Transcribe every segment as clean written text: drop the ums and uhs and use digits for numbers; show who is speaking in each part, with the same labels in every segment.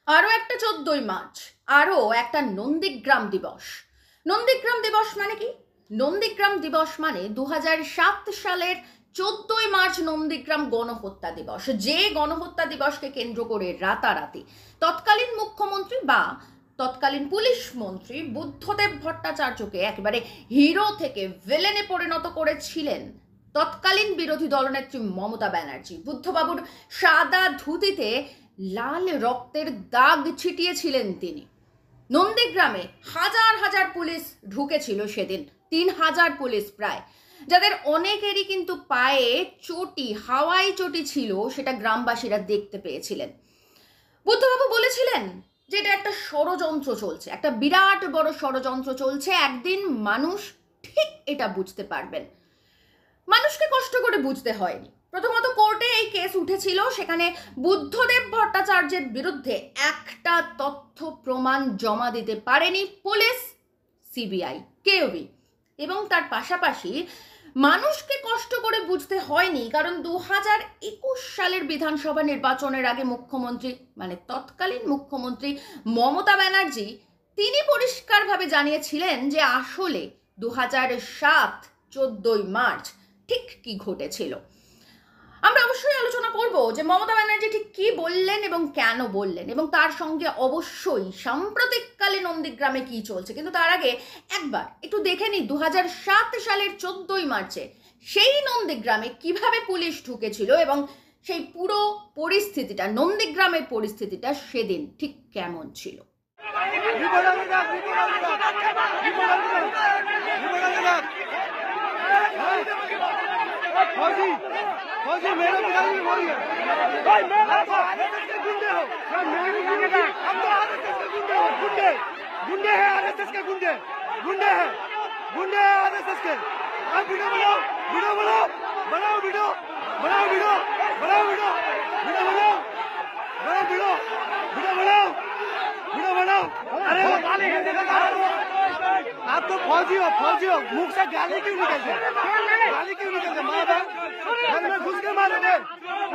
Speaker 1: আরও একটা 14ই মার্চ, আরও একটা নন্দীগ্রাম দিবস। নন্দীগ্রাম দিবস মানে কি? নন্দীগ্রাম দিবস মানে 2007 সালের 14ই মার্চ নন্দীগ্রাম গণহত্যা দিবস। যে গণহত্যা দিবসকে কেন্দ্র করে রাতারাতি তৎকালীন মুখ্যমন্ত্রী বা তৎকালীন পুলিশ মন্ত্রী বুদ্ধদেব ভট্টাচার্যকে একেবারে হিরো থেকে ভিলেনে পরিণত করেছিলেন তৎকালীন বিরোধী দলনেত্রী মমতা ব্যানার্জি। বুদ্ধবাবুর সাদা ধুতিতে লাল রক্তের দাগ ছিটিয়েছিলেন তিনি। নন্দীগ্রামে হাজার হাজার পুলিশ ঢুকেছিল সেদিন, 3000 পুলিশ প্রায়, যাদের অনেকেরই কিন্তু পায়ে চটি, হাওয়াই চটি ছিল, সেটা গ্রামবাসীরা দেখতে পেয়েছিলেন। বুদ্ধবাবু বলেছিলেন যে এটা একটা ষড়যন্ত্র চলছে, একটা বিরাট বড় ষড়যন্ত্র চলছে, একদিন মানুষ ঠিক এটা বুঝতে পারবেন। মানুষকে কষ্ট করে বুঝতে হয়নি। প্রথমত কোর্টে এই কেস উঠেছিল, সেখানে বুদ্ধদেব ভট্টাচার্যের বিরুদ্ধে একটা তথ্য প্রমাণ জমা দিতে পারেনি পুলিশ, সিবিআই, কেউই। এবং তার পাশাপাশি মানুষকে কষ্ট করে বুঝতে হয়নি কারণ 2021 সালের বিধানসভা নির্বাচনের আগে মুখ্যমন্ত্রী মানে তৎকালীন মুখ্যমন্ত্রী মমতা ব্যানার্জি তিনি পরিষ্কারভাবে জানিয়েছিলেন যে আসলে 2007 14ই মার্চ ঠিক কি ঘটেছিল। আমরা অবশ্যই আলোচনা করব যে মমতা ব্যানার্জি ঠিক কি বললেন এবং কেন বললেন, এবং তার সঙ্গে অবশ্যই সাম্প্রতিককালে নন্দীগ্রামে কি চলছে। কিন্তু তার আগে একবার একটু দেখে নিই 2007 সালের 14ই মার্চে সেই নন্দীগ্রামে কিভাবে পুলিশ ঢুকেছিল এবং সেই পুরো পরিস্থিতিটা, নন্দীগ্রামের পরিস্থিতিটা সেদিন ঠিক কেমন ছিল।
Speaker 2: फौजी मेरे बिगाड़ी हो रही है भाई मैं आरएसएस के गुंडे हो हम तो आरएसएस के गुंडे हो गुंडे गुंडे हैं आरएसएस के गुंडे गुंडे हैं आरएसएस के आप वीडियो बनाओ बनाओ वीडियो बनाओ वीडियो बनाओ वीडियो वीडियो बनाओ बनाओ वीडियो वीडियो बनाओ वीडियो बनाओ अरे आप तो फौजी हो मुख से गाली क्यों निकलते माँ बाप घर में घुस के मारोगे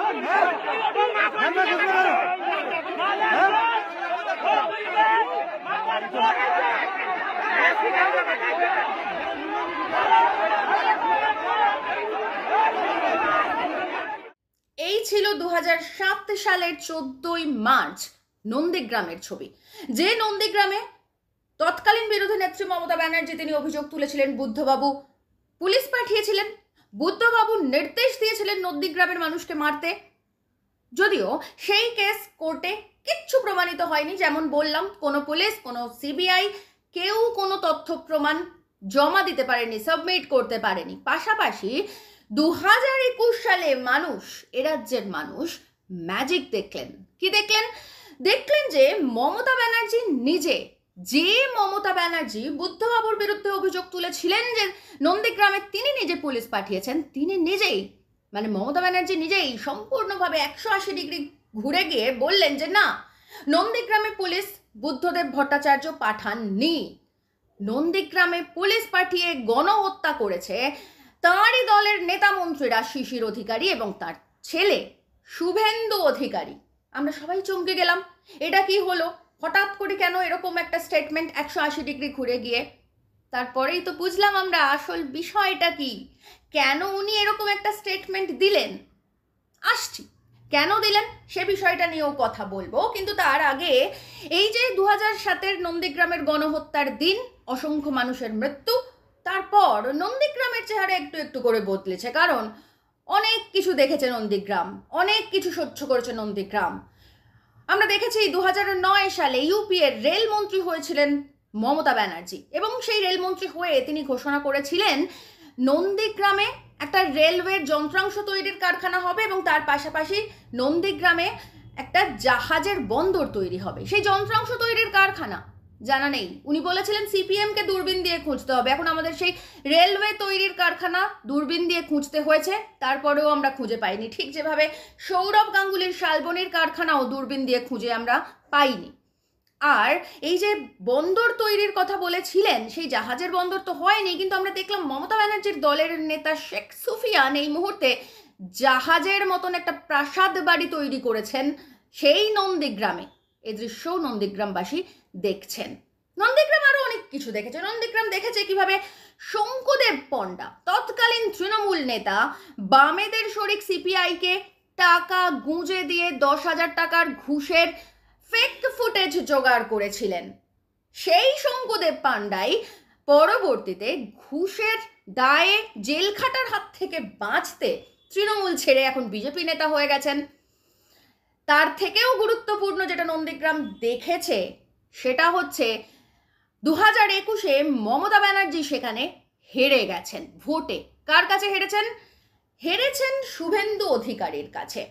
Speaker 2: घर में घुस के मारो
Speaker 1: এই ছিল 2007 সালের 14ই মার্চ নন্দীগ্রামের ছবি। যে নন্দীগ্রামে তৎকালীন বিরোধী নেত্রী মমতা ব্যানার্জি তিনি অভিযোগ তুলেছিলেন, বুদ্ধবাবু পুলিশ পাঠিয়েছিলেন, বুদ্ধবাবু নির্দেশ দিয়েছিলেন নন্দীগ্রামের মানুষকে মারতে। যদিও সেই কেস কোর্টে কিচ্ছু প্রমাণিত হয়নি, যেমন বললাম কোনো পুলিশ, কোনো সিবিআই কেউ কোনো তথ্য প্রমাণ জমা দিতে পারেনি, সাবমিট করতে পারেনি। পাশাপাশি 2021 সালে মানুষ, এ রাজ্যের মানুষ ম্যাজিক দেখলেন। কি দেখলেন? দেখলেন যে মমতা ব্যানার্জি নিজে, যে মমতা ব্যানার্জি বুদ্ধবাবুর বিরুদ্ধে অভিযোগ তুলেছিলেন যে নন্দীগ্রামে তিনি নিজে পুলিশ পাঠিয়েছেন, তিনি নিজেই মানে মমতা ব্যানার্জি নিজেই সম্পূর্ণভাবে 180 ডিগ্রি ঘুরে গিয়ে বললেন যে না, নন্দীগ্রামে পুলিশ বুদ্ধদেব ভট্টাচার্য পাঠাননি। নন্দীগ্রামে পুলিশ পাঠিয়ে গণহত্যা করেছে তাঁরই দলের নেতা মন্ত্রীরা শিশির অধিকারী এবং তার ছেলে শুভেন্দু অধিকারী। আমরা সবাই চমকে গেলাম, এটা কি হলো? হঠাৎ করে কেন এরকম একটা স্টেটমেন্ট 180 ডিগ্রি ঘুরে গিয়ে? তারপরেই তো বুঝলাম আমরা আসল বিষয়টা কি, কেন উনি এরকম একটা স্টেটমেন্ট দিলেন। আসছি কেন দিলেন সে বিষয়টা নিয়েও কথা বলবো, কিন্তু তার আগে এই যে 2007 নন্দীগ্রামের গণহত্যার দিন, অসংখ্য মানুষের মৃত্যু, তারপর নন্দীগ্রামের চেহারা একটু একটু করে বদলেছে, কারণ অনেক কিছু দেখেছে নন্দীগ্রাম, অনেক কিছু সহ্য করেছে নন্দীগ্রাম। আমরা দেখেছি 2009 সালে ইউপি এর রেলমন্ত্রী হয়েছিলেন মমতা ব্যানার্জি, এবং সেই রেলমন্ত্রী হয়ে তিনি ঘোষণা করেছিলেন নন্দীগ্রামে একটা রেলওয়ের যন্ত্রাংশ তৈরির কারখানা হবে এবং তার পাশাপাশি নন্দীগ্রামে একটা জাহাজের বন্দর তৈরি হবে। সেই যন্ত্রাংশ তৈরির কারখানা জানা নেই। উনি বলেছিলেন সিপিএম কে দূরবীন দিয়ে খুঁজতে হবে। এখন আমাদের সেই রেলওয়ে তৈরির কারখানা দূরবীন দিয়ে খুঁজতে হয়েছে, তারপরেও আমরা খুঁজে পাইনি। ঠিক যেভাবে সৌরভ গাঙ্গুলির শালবনির কারখানাও দূরবীন দিয়ে খুঁজে আমরা পাইনি। আর এই যে বন্দর তৈরির কথা বলেছিলেন, সেই জাহাজের বন্দর তো হয়নি, কিন্তু আমরা দেখলাম মমতা ব্যানার্জির দলের নেতা শেখ সুফিয়ান এই মুহূর্তে জাহাজের মতন একটা প্রাসাদ বাড়ি তৈরি করেছেন সেই নন্দীগ্রামে। এ দৃশ্যও নন্দীগ্রামবাসী দেখছেন। নন্দীগ্রাম আরো অনেক কিছু দেখেছে। নন্দীগ্রাম দেখেছে কিভাবে শঙ্কুদেব পণ্ডা, তৎকালীন তৃণমূল নেতা, বামেদের শরিক সিপিআইকে টাকা গুঁজে দিয়ে 10,000 টাকার ঘুষের ফেক ফুটেজ জোগাড় করেছিলেন। সেই শঙ্কুদেব পাণ্ডাই পরবর্তীতে ঘুষের দায়ে জেল খাটার হাত থেকে বাঁচতে তৃণমূল ছেড়ে এখন বিজেপি নেতা হয়ে গেছেন। তার থেকেও গুরুত্বপূর্ণ যেটা নন্দীগ্রাম দেখেছে সেটা হচ্ছে 2021-এ মমতা ব্যানার্জি সেখানে হেরে গেছেন ভোটে। কার কাছে হেরেছেন? হেরেছেন শুভেন্দু অধিকারীর কাছে।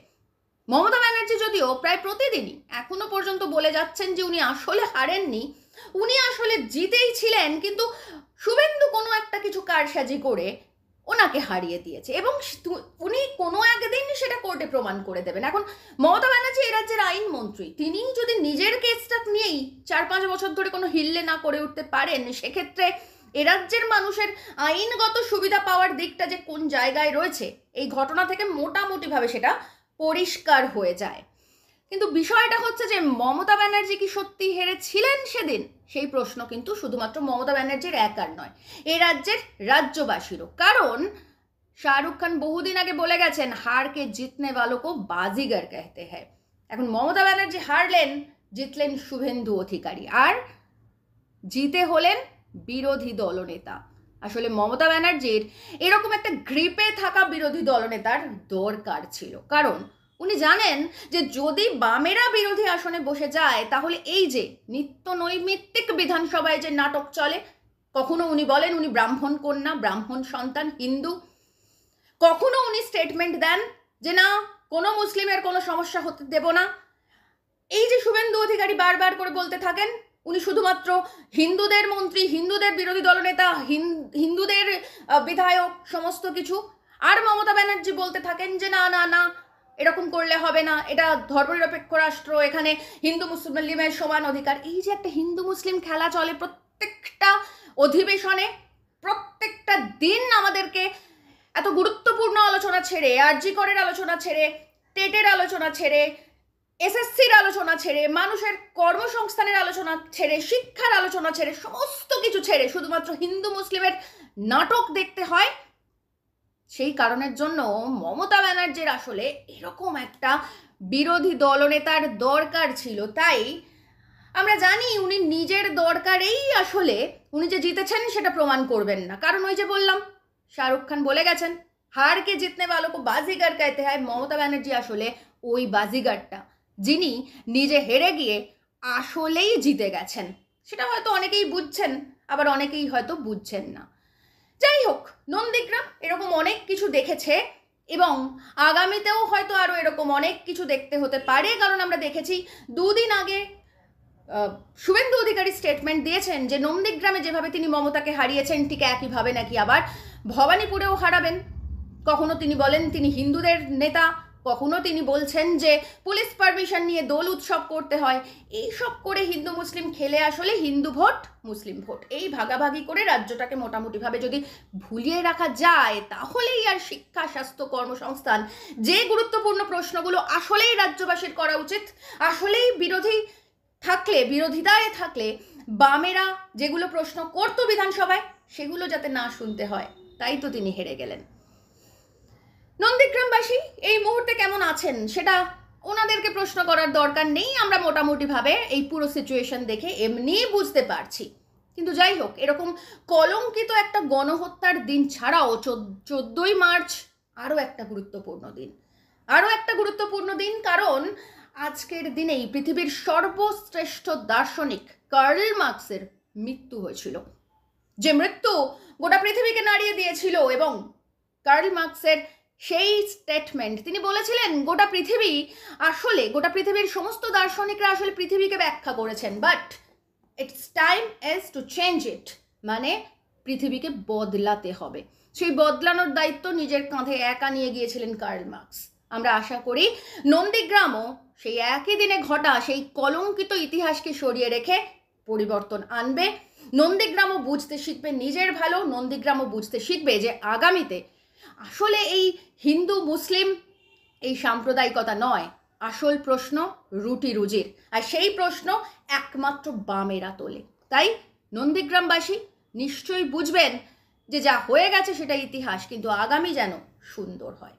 Speaker 1: মমতা ব্যানার্জি যদিও প্রায় প্রতিদিনই এখনো পর্যন্ত বলে যাচ্ছেন যে উনি আসলে হারেননি, উনি আসলে জিতেই ছিলেন, কিন্তু শুভেন্দু কোনো একটা কিছু কারসাজি করে ওনাকে হারিয়ে দিয়েছে এবং উনি কোনো একদিন সেটা কোর্টে প্রমাণ করে দেবেন। এখন মমতা ব্যানার্জি এ রাজ্যের আইনমন্ত্রী, তিনি যদি নিজের কেসটা নিয়েই 4-5 বছর ধরে কোনো হিল্লে না করে উঠতে পারেন, সেক্ষেত্রে এ রাজ্যের মানুষের আইনগত সুবিধা পাওয়ার দিকটা যে কোন জায়গায় রয়েছে এই ঘটনা থেকে মোটামুটিভাবে সেটা পরিষ্কার হয়ে যায়। কিন্তু বিষয়টা হচ্ছে যে মমতা ব্যানার্জি কি সত্যি হেরেছিলেন সেদিন? সেই প্রশ্ন কিন্তু শুধুমাত্র মমতা ব্যানার্জির একার নয়, এ রাজ্যের রাজ্যবাসীরও। কারণ শাহরুখ খান বহুদিন আগে বলে গেছেন, হারকে জিতনে वालों বাজিগর कहते हैं। এখন মমতা ব্যানার্জি হারলেন, জিতলেন শুভেন্দু অধিকারী, আর জিতে হলেন বিরোধী দলনেতা। আসলে মমতা ব্যানার্জির এরকম একটা গ্রিপে থাকা বিরোধী দলনেতার দরকার ছিল, কারণ উনি জানেন যে যদি বামেরা বিরোধী আসনে বসে যায় তাহলে এই যে নিত্য নৈমিত্তিক বিধানসভায় যে নাটক চলে, কখনো উনি বলেন উনি ব্রাহ্মণ কন্যা, ব্রাহ্মণ সন্তান, হিন্দু, কখনো উনি স্টেটমেন্ট দেন যে না কোনো মুসলিমের কোনো সমস্যা হতে দেব না। এই যে শুভেন্দু অধিকারী বারবার করে বলতে থাকেন উনি শুধুমাত্র হিন্দুদের মন্ত্রী, হিন্দুদের বিরোধী দলনেতা, হিন্দুদের বিধায়ক, সমস্ত কিছু। আর মমতা ব্যানার্জি বলতে থাকেন যে না না না এরকম করলে হবে না, এটা ধর্মনিরপেক্ষ রাষ্ট্র, এখানে হিন্দু মুসলিমের সমান অধিকার। এই যে একটা হিন্দু মুসলিম খেলা চলে প্রত্যেকটা অধিবেশনে, প্রত্যেকটা দিন আমাদেরকে এত গুরুত্বপূর্ণ আলোচনা ছেড়ে, আরজি করের আলোচনা ছেড়ে, টেটের আলোচনা ছেড়ে, এসএসসির আলোচনা ছেড়ে, মানুষের কর্মসংস্থানের আলোচনা ছেড়ে, শিক্ষার আলোচনা ছেড়ে, সমস্ত কিছু ছেড়ে শুধুমাত্র হিন্দু মুসলিমের নাটক দেখতে হয়। সেই কারণের জন্য মমতা ব্যানার্জির আসলে এরকম একটা বিরোধী দলনেতার দরকার ছিল। তাই আমরা জানি উনি নিজের দরকারেই আসলে উনি যে জিতেছেন সেটা প্রমাণ করবেন না, কারণ ওই যে বললাম শাহরুখ খান বলে গেছেন হারকে জিতনে वालों को बाजीगर कहते हैं। মমতা ব্যানার্জি আসলে ওই বাজিগারটা, যিনি নিজে হেরে গিয়ে আসলেই জিতে গেছেন। সেটা হয়তো অনেকেই বুঝছেন, আবার অনেকেই হয়তো বুঝছেন না। যাই হোক, নন্দীগ্রাম এরকম অনেক কিছু দেখেছে এবং আগামীতেও হয়তো আরও এরকম অনেক কিছু দেখতে হতে পারে, কারণ আমরা দেখেছি 2 দিন আগে শুভেন্দু অধিকারী স্টেটমেন্ট দিয়েছেন যে নন্দীগ্রামে যেভাবে তিনি মমতাকে হারিয়েছেন ঠিক একইভাবে নাকি আবার ভবানীপুরেও হারাবেন। কখনো তিনি বলেন তিনি হিন্দুদের নেতা, কখনো তিনি বলছেন যে পুলিশ পারমিশন নিয়ে দোল উৎসব করতে হয়। এই সব করে হিন্দু মুসলিম খেলে আসলে হিন্দু ভোট মুসলিম ভোট এই ভাগাভাগি করে রাজ্যটাকে মোটামুটিভাবে যদি ভুলিয়ে রাখা যায় তাহলেই আর শিক্ষা, স্বাস্থ্য, কর্মসংস্থান যে গুরুত্বপূর্ণ প্রশ্নগুলো আসলেই রাজ্যবাসীর করা উচিত, আসলেই বিরোধিতায় থাকলে বামেরা যেগুলো প্রশ্ন করতো বিধানসভায় সেগুলো যাতে না শুনতে হয়, তাই তো তিনি হেরে গেলেন। নন্দীগ্রামবাসী এই মুহূর্তে কেমন আছেন সেটা ওনাদেরকে প্রশ্ন করার দরকার নেই, আমরা মোটামুটিভাবে এই পুরো সিচুয়েশন দেখে এমনিই বুঝতে পারছি। কিন্তু যাই হোক, এরকম কলঙ্কিত একটা গণহত্যার দিন ছাড়াও 14ই মার্চ আরও একটা গুরুত্বপূর্ণ দিন, কারণ আজকের দিনেই পৃথিবীর সর্বশ্রেষ্ঠ দার্শনিক কার্ল মার্কসের মৃত্যু হয়েছিল, যে মৃত্যু গোটা পৃথিবীকে নাড়িয়ে দিয়েছিল। এবং কার্ল মার্কসের সেই স্টেটমেন্ট, তিনি বলেছিলেন গোটা পৃথিবীর সমস্ত দার্শনিকরা আসলে পৃথিবীকে ব্যাখ্যা করেছেন, but it's time is to change it, মানে পৃথিবীকে বদলাতে হবে। সেই বদলানোর দায়িত্ব নিজের কাঁধে একা নিয়ে গিয়েছিলেন কার্ল মার্কস। আমরা আশা করি নন্দীগ্রামও সেই একই দিনে ঘটা সেই কলঙ্কিত ইতিহাসকে সরিয়ে রেখে পরিবর্তন আনবে। নন্দীগ্রামও বুঝতে শিখবে নিজের ভালো, নন্দীগ্রামও বুঝতে শিখবে যে আগামীতে আসলে এই হিন্দু মুসলিম এই সাম্প্রদায়িকতা নয়, আসল প্রশ্ন রুটি রুজির, আর সেই প্রশ্ন একমাত্র বামেরা তোলে। তাই নন্দীগ্রামবাসী নিশ্চয়ই বুঝবেন যে যা হয়ে গেছে সেটা ইতিহাস, কিন্তু আগামী যেন সুন্দর হয়।